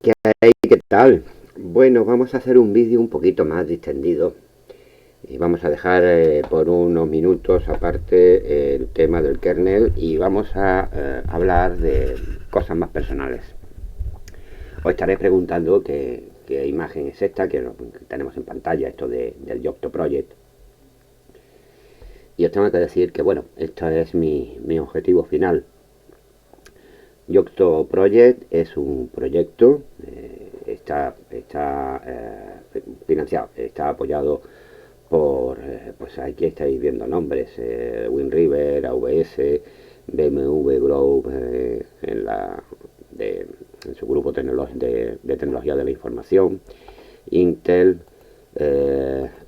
¿Qué tal? Bueno, vamos a hacer un vídeo un poquito más distendido y vamos a dejar por unos minutos aparte el tema del kernel y vamos a hablar de cosas más personales. Os estaré preguntando qué imagen es esta que tenemos en pantalla, esto del Yocto Project. Y os tengo que decir que, bueno, esto es mi objetivo final. Yocto Project es un proyecto, está financiado, está apoyado por, pues aquí estáis viendo nombres, WinRiver, AWS, BMW Group, en su grupo de tecnología de la información, Intel,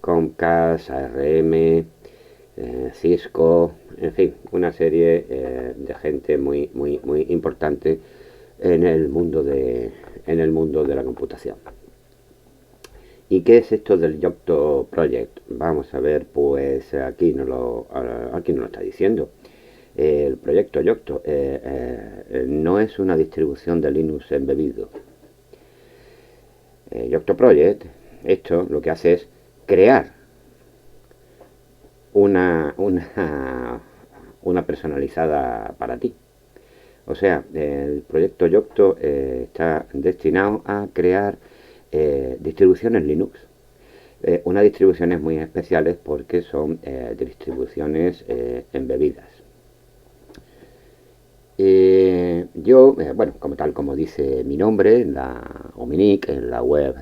Comcast, ARM, Cisco, en fin, una serie de gente muy importante en el mundo de la computación. ¿Y qué es esto del Yocto Project? Vamos a ver, pues aquí nos lo está diciendo. El proyecto Yocto no es una distribución de Linux embebido. Yocto Project, esto lo que hace es crear una personalizada para ti. O sea, el proyecto Yocto está destinado a crear distribuciones Linux. Unas distribuciones muy especiales porque son distribuciones embebidas. Bueno, como dice mi nombre o mi nick en la web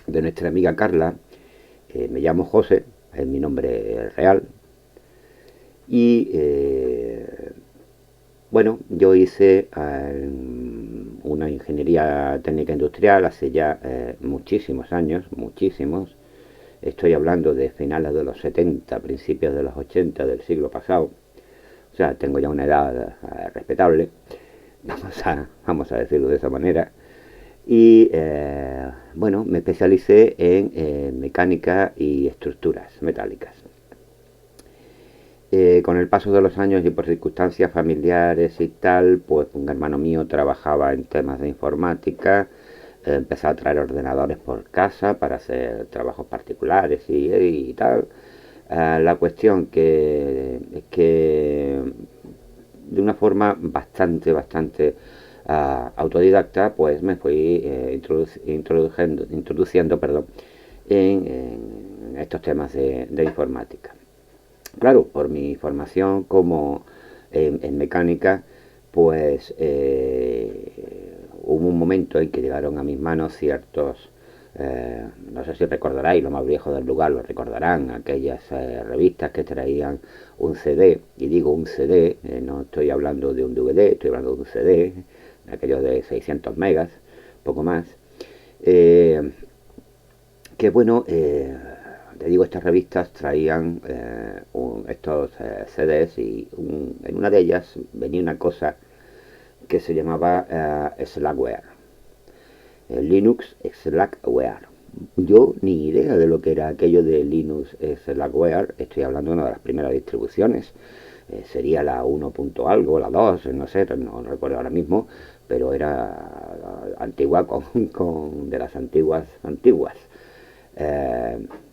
de nuestra amiga Carla, me llamo José, es mi nombre real. Y bueno, yo hice una ingeniería técnica industrial hace ya muchísimos años, muchísimos. Estoy hablando de finales de los 70, principios de los 80 del siglo pasado. O sea, tengo ya una edad respetable, vamos a decirlo de esa manera. Y bueno, me especialicé en mecánica y estructuras metálicas. Con el paso de los años y por circunstancias familiares y tal, pues un hermano mío trabajaba en temas de informática, empezó a traer ordenadores por casa para hacer trabajos particulares y tal. La cuestión es que de una forma bastante autodidacta, pues me fui introduciendo en estos temas de informática. Claro, por mi formación como en mecánica, pues hubo un momento en que llegaron a mis manos ciertos, no sé si recordaráis, los más viejos del lugar lo recordarán, aquellas revistas que traían un CD, y digo un CD, no estoy hablando de un DVD, estoy hablando de un CD, aquellos de 600 megas, poco más, eh, que bueno, te digo, estas revistas traían estos CDs y en una de ellas venía una cosa que se llamaba Slackware, Linux Slackware. Yo ni idea de lo que era aquello de Linux Slackware, estoy hablando de una de las primeras distribuciones, sería la 1. Algo, la 2, no sé, no recuerdo ahora mismo, pero era antigua de las antiguas.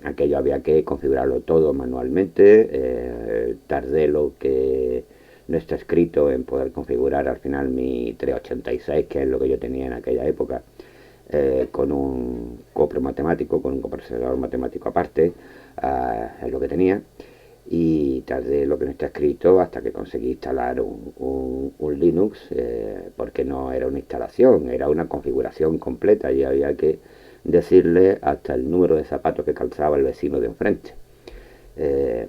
Aquello había que configurarlo todo manualmente. Tardé lo que no está escrito en poder configurar al final mi 386, que es lo que yo tenía en aquella época, con un copro matemático, con un coprocesador matemático aparte, es lo que tenía. Y tardé lo que no está escrito hasta que conseguí instalar un Linux, porque no era una instalación, era una configuración completa y había que decirle hasta el número de zapatos que calzaba el vecino de enfrente. Eh,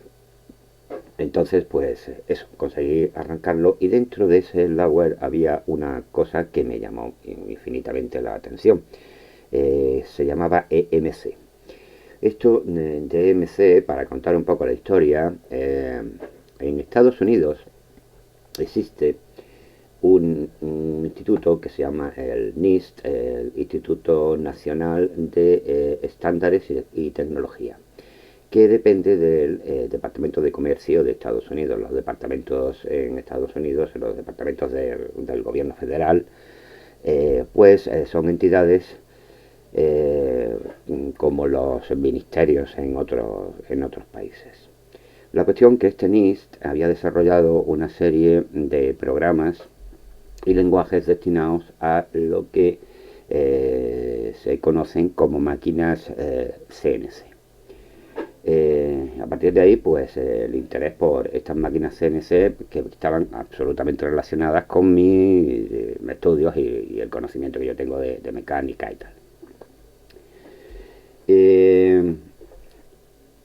entonces, pues eso, conseguí arrancarlo y dentro de ese hardware había una cosa que me llamó infinitamente la atención. Se llamaba EMC. Esto de EMC, para contar un poco la historia, en Estados Unidos existe un instituto que se llama el NIST, el Instituto Nacional de Estándares y Tecnología, que depende del Departamento de Comercio de Estados Unidos. Los departamentos en Estados Unidos, los departamentos del gobierno federal, son entidades como los ministerios en otros países. La cuestión que este NIST había desarrollado una serie de programas y lenguajes destinados a lo que se conocen como máquinas CNC. A partir de ahí, pues el interés por estas máquinas CNC que estaban absolutamente relacionadas con mis estudios y el conocimiento que yo tengo de mecánica y tal.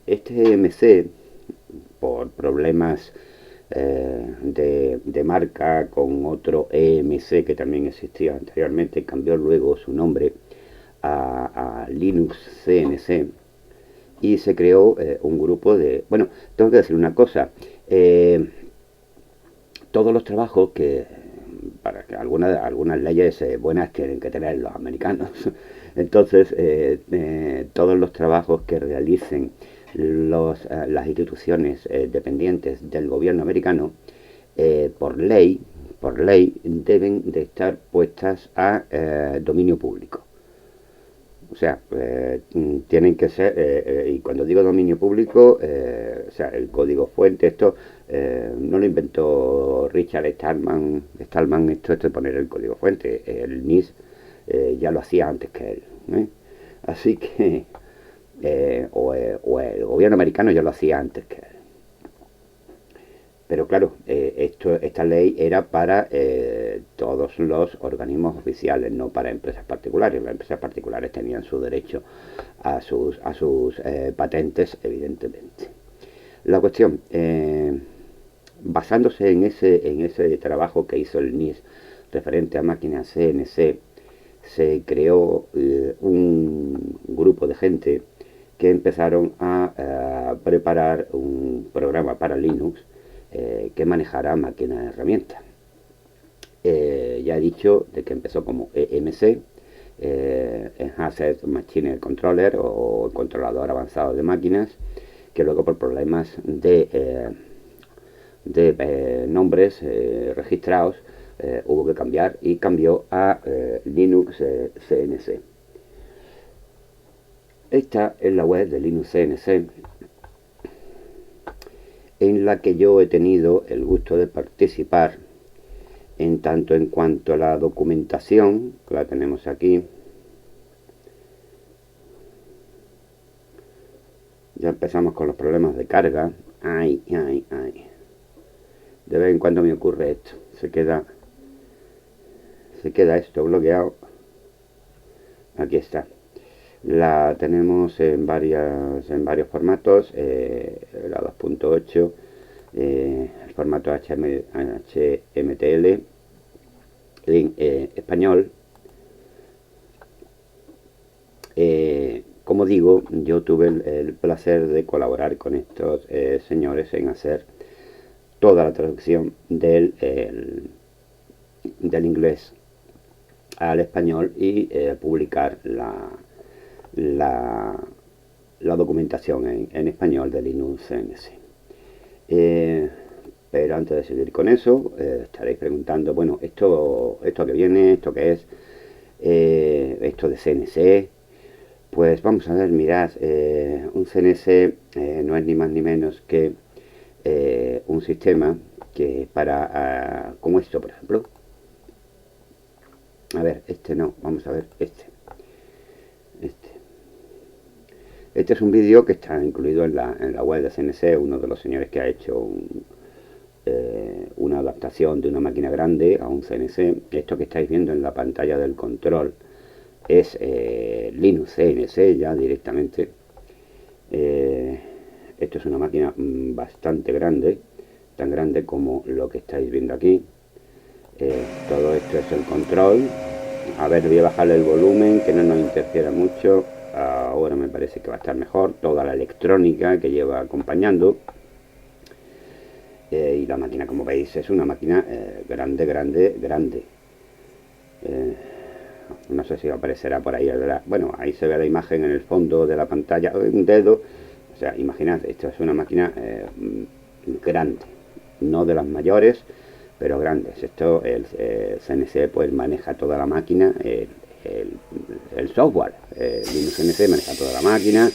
Este MC, por problemas de marca con otro EMC que también existía anteriormente, cambió luego su nombre a Linux CNC y se creó un grupo de... Bueno, tengo que decir una cosa. Todos los trabajos para que algunas leyes buenas tienen que tener los americanos. Entonces, todos los trabajos que realicen las instituciones dependientes del gobierno americano, por ley, deben de estar puestas a dominio público. O sea, tienen que ser, y cuando digo dominio público, o sea, el código fuente, esto no lo inventó Richard Stallman, esto es de poner el código fuente, el NIS ya lo hacía antes que él. Así que, o el gobierno americano ya lo hacía antes que él. Pero claro, esta ley era para todos los organismos oficiales, no para empresas particulares. Las empresas particulares tenían su derecho a sus patentes, evidentemente. La cuestión, basándose en ese trabajo que hizo el NIS referente a máquinas CNC, se creó un grupo de gente que empezaron a preparar un programa para Linux que manejara máquinas de herramientas. Ya he dicho de que empezó como EMC, Enhanced Machine Controller o controlador avanzado de máquinas, que luego por problemas de nombres registrados hubo que cambiar y cambió a Linux CNC. Esta es la web de Linux CNC, en la que yo he tenido el gusto de participar en tanto en cuanto a la documentación, que la tenemos aquí. Ya empezamos con los problemas de carga. Ay. De vez en cuando me ocurre esto. Se queda esto bloqueado. Aquí está. La tenemos en varios formatos. La 2.8, el formato HMTL en español. Como digo, yo tuve el placer de colaborar con estos señores en hacer toda la traducción del inglés al español y publicar la documentación en español de Linux CNC. Pero antes de seguir con eso, estaréis preguntando, bueno, esto que viene, esto que es, esto de CNC. Pues vamos a ver, mirad, un CNC no es ni más ni menos que un sistema que para, como esto, por ejemplo. A ver, este no, vamos a ver, este. Este es un vídeo que está incluido en la web de CNC, uno de los señores que ha hecho una adaptación de una máquina grande a un CNC. Esto que estáis viendo en la pantalla del control es Linux CNC ya directamente. Esto es una máquina bastante grande, tan grande como lo que estáis viendo aquí. Todo esto es el control. A ver, voy a bajarle el volumen, que no nos interfiera mucho. Ahora me parece que va a estar mejor. Toda la electrónica que lleva acompañando. Y la máquina, como veis, es una máquina grande. No sé si aparecerá por ahí, ¿verdad? Bueno, ahí se ve la imagen en el fondo de la pantalla, un dedo. O sea, imaginad, esto es una máquina grande, no de las mayores, pero grandes. Esto, el CNC pues maneja toda la máquina, el software. Linux CNC maneja toda la máquina,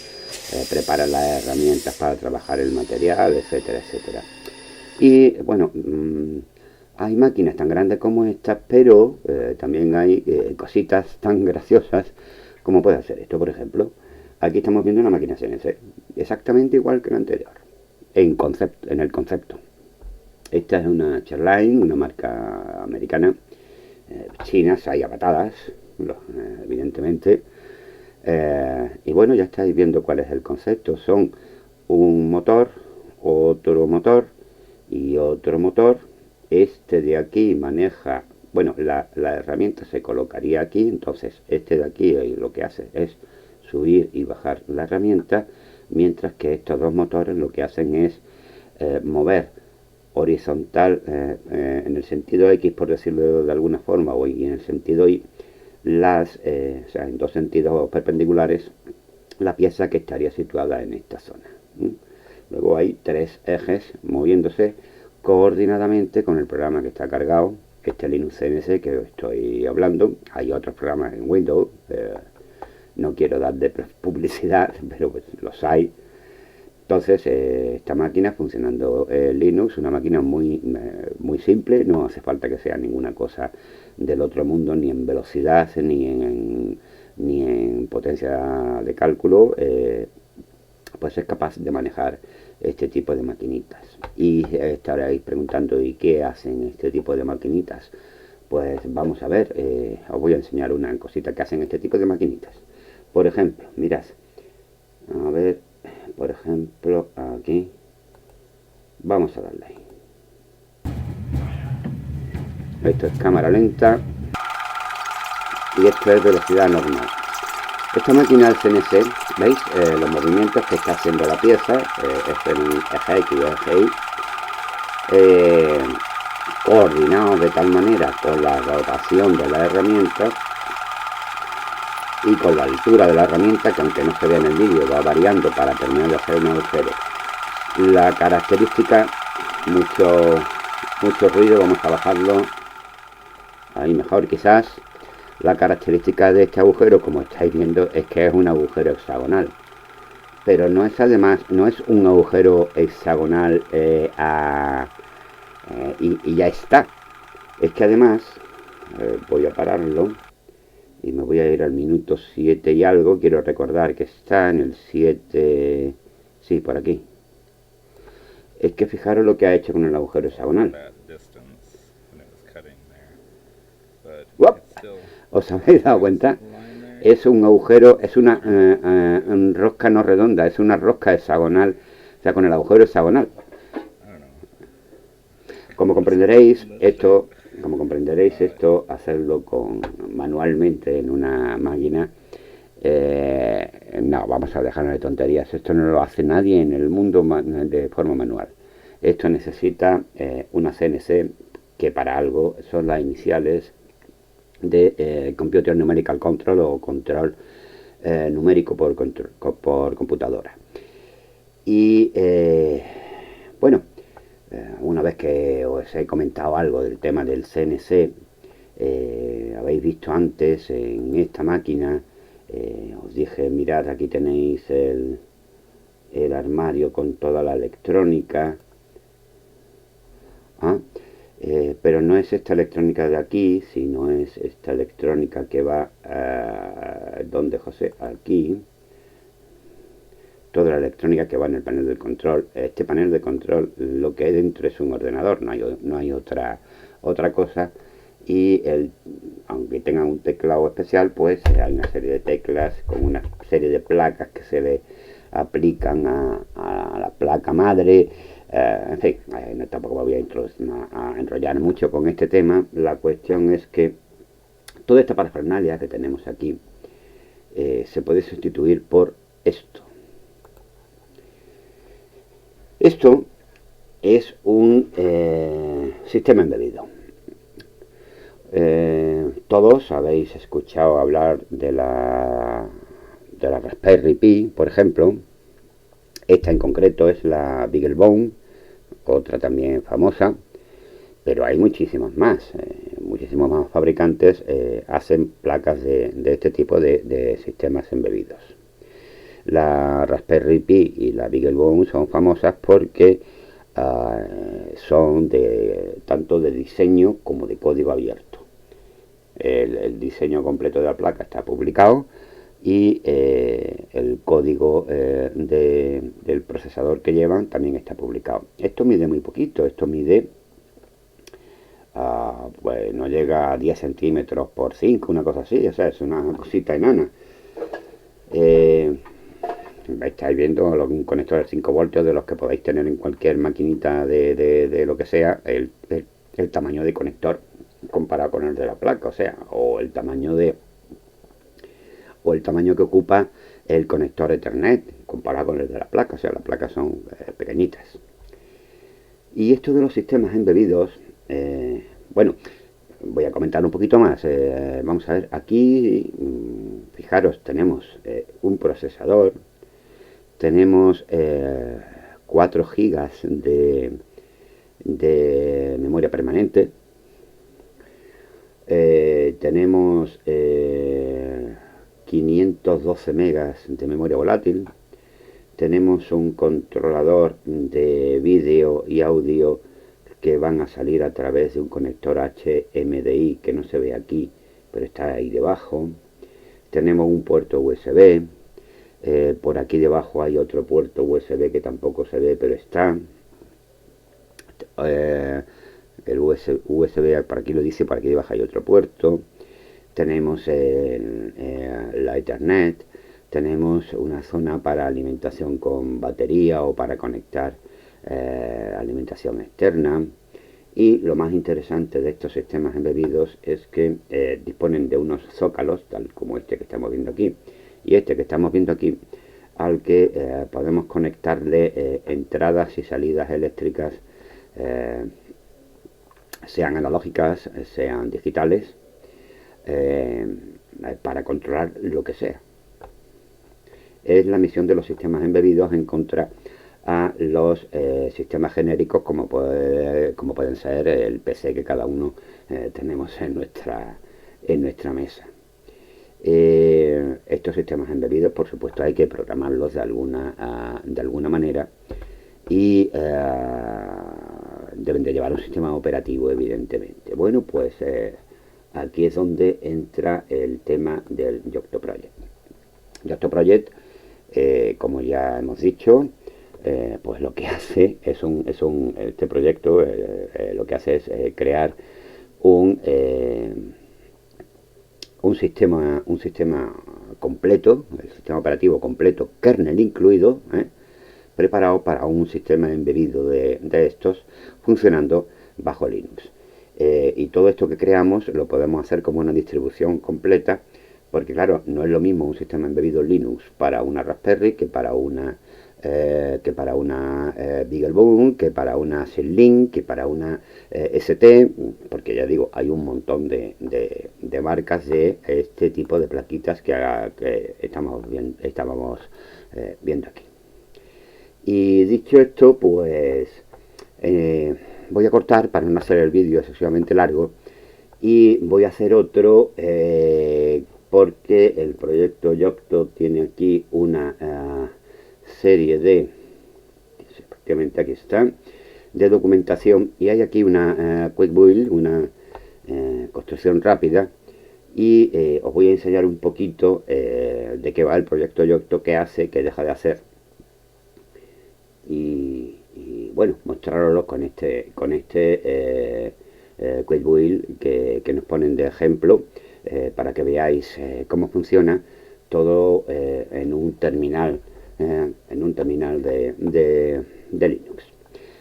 prepara las herramientas para trabajar el material, etcétera, etcétera. Y bueno, hay máquinas tan grandes como estas, pero también hay cositas tan graciosas como puede ser esto, por ejemplo. Aquí estamos viendo una máquina CNC, exactamente igual que la anterior, en el concepto. Esta es una Chairline, una marca americana, chinas hay a patadas, evidentemente. Y bueno, ya estáis viendo cuál es el concepto. Son un motor, otro motor y otro motor. Este de aquí maneja, bueno, la herramienta se colocaría aquí, entonces este de aquí lo que hace es subir y bajar la herramienta, mientras que estos dos motores lo que hacen es mover horizontal en el sentido X, por decirlo de alguna forma, o en el sentido Y, o sea, en dos sentidos perpendiculares, la pieza que estaría situada en esta zona. Luego hay tres ejes moviéndose coordinadamente con el programa que está cargado, este Linux CNC que os estoy hablando. Hay otros programas en Windows, no quiero dar de publicidad, pero pues los hay. Entonces, esta máquina funcionando Linux, una máquina muy simple, no hace falta que sea ninguna cosa del otro mundo, ni en velocidad, ni en potencia de cálculo, pues es capaz de manejar este tipo de maquinitas. Y estaréis preguntando, ¿y qué hacen este tipo de maquinitas? Pues vamos a ver, os voy a enseñar una cosita que hacen este tipo de maquinitas. Por ejemplo, mirad, a ver, por ejemplo, aquí, vamos a darle ahí. Esto es cámara lenta y esto es velocidad normal. Esta máquina del CNC, ¿veis? Los movimientos que está haciendo la pieza, es el eje X y eje Y, coordinados de tal manera con la rotación de la herramienta y con la altura de la herramienta, que aunque no se vea en el vídeo va variando para terminar de hacer un agujero. La característica, mucho ruido, vamos a bajarlo ahí mejor quizás. La característica de este agujero, como estáis viendo, es que es un agujero hexagonal, pero no es un agujero hexagonal y ya está. Es que además, voy a pararlo y me voy a ir al minuto 7 y algo. Quiero recordar que está en el 7, sí, por aquí. Es que fijaros lo que ha hecho con el agujero hexagonal. ¿Os habéis dado cuenta? Es un agujero, es una rosca no redonda, es una rosca hexagonal, o sea, con el agujero hexagonal. Como comprenderéis, esto, hacerlo manualmente en una máquina, no, vamos a dejarnos de tonterías. Esto no lo hace nadie en el mundo de forma manual. Esto necesita una CNC, que para algo son las iniciales de Computer Numerical Control, o control numérico por computadora. Y bueno, una vez que os he comentado algo del tema del CNC, habéis visto antes en esta máquina, os dije, mirad, aquí tenéis el armario con toda la electrónica. Pero no es esta electrónica de aquí, sino es esta electrónica que va donde José, aquí. Toda la electrónica que va en el panel de control. Este panel de control, lo que hay dentro es un ordenador, no hay otra cosa. Y aunque tenga un teclado especial, pues hay una serie de teclas con una serie de placas que se le aplican a la placa madre. En fin, no, tampoco me voy a enrollar mucho con este tema. La cuestión es que toda esta parafernalia que tenemos aquí se puede sustituir por esto. Esto es un sistema embebido. Todos habéis escuchado hablar de la Raspberry Pi, por ejemplo. Esta en concreto es la BeagleBone, otra también famosa, pero hay muchísimos más fabricantes hacen placas de este tipo de sistemas embebidos. La Raspberry Pi y la BeagleBone son famosas porque son tanto de diseño como de código abierto. El diseño completo de la placa está publicado y el código del procesador que llevan también está publicado. Esto mide muy poquito, esto mide pues no llega a 10 centímetros por 5, una cosa así, o sea, es una cosita enana. Estáis viendo un conector de 5 voltios de los que podéis tener en cualquier maquinita de lo que sea, el tamaño de conector comparado con el de la placa, o sea, o el tamaño que ocupa el conector Ethernet comparado con el de la placa, o sea, las placas son pequeñitas. Y esto de los sistemas embebidos, bueno, voy a comentar un poquito más. Vamos a ver, aquí, fijaros, tenemos un procesador, tenemos 4 gigas de memoria permanente, tenemos 512 megas de memoria volátil, tenemos un controlador de vídeo y audio que van a salir a través de un conector HMDI que no se ve aquí, pero está ahí debajo. Tenemos un puerto USB, por aquí debajo hay otro puerto USB que tampoco se ve, pero está. El USB, por aquí lo dice, por aquí debajo hay otro puerto. Tenemos la Ethernet, tenemos una zona para alimentación con batería o para conectar alimentación externa. Y lo más interesante de estos sistemas embebidos es que disponen de unos zócalos, tal como este que estamos viendo aquí y este que estamos viendo aquí, al que podemos conectarle entradas y salidas eléctricas, sean analógicas, sean digitales, para controlar lo que sea. Es la misión de los sistemas embebidos en contra a los sistemas genéricos como pueden ser el PC que cada uno tenemos en nuestra mesa. Estos sistemas embebidos, por supuesto, hay que programarlos de alguna manera y deben de llevar un sistema operativo, evidentemente. Bueno, pues aquí es donde entra el tema del Yocto Project. Yocto Project, como ya hemos dicho, pues lo que hace este proyecto lo que hace es crear un sistema completo, el sistema operativo completo, kernel incluido, preparado para un sistema embebido de estos, funcionando bajo Linux. Y todo esto que creamos lo podemos hacer como una distribución completa, porque claro, no es lo mismo un sistema embebido Linux para una Raspberry que para una BeagleBone, que para una SIG-Link, que para una ST, porque ya digo, hay un montón de marcas de este tipo de plaquitas que estábamos viendo aquí. Y dicho esto, pues voy a cortar para no hacer el vídeo excesivamente largo y voy a hacer otro porque el proyecto Yocto tiene aquí una serie de, efectivamente aquí está, de documentación, y hay aquí una quick build, una construcción rápida, y os voy a enseñar un poquito de qué va el proyecto Yocto, qué hace, qué deja de hacer, y bueno, mostraroslo con este quick build que nos ponen de ejemplo, para que veáis cómo funciona todo en un terminal de Linux.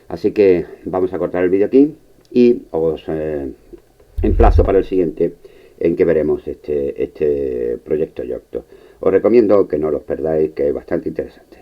Así que vamos a cortar el vídeo aquí y os emplazo para el siguiente, en que veremos este proyecto Yocto. Os recomiendo que no los perdáis, que es bastante interesante.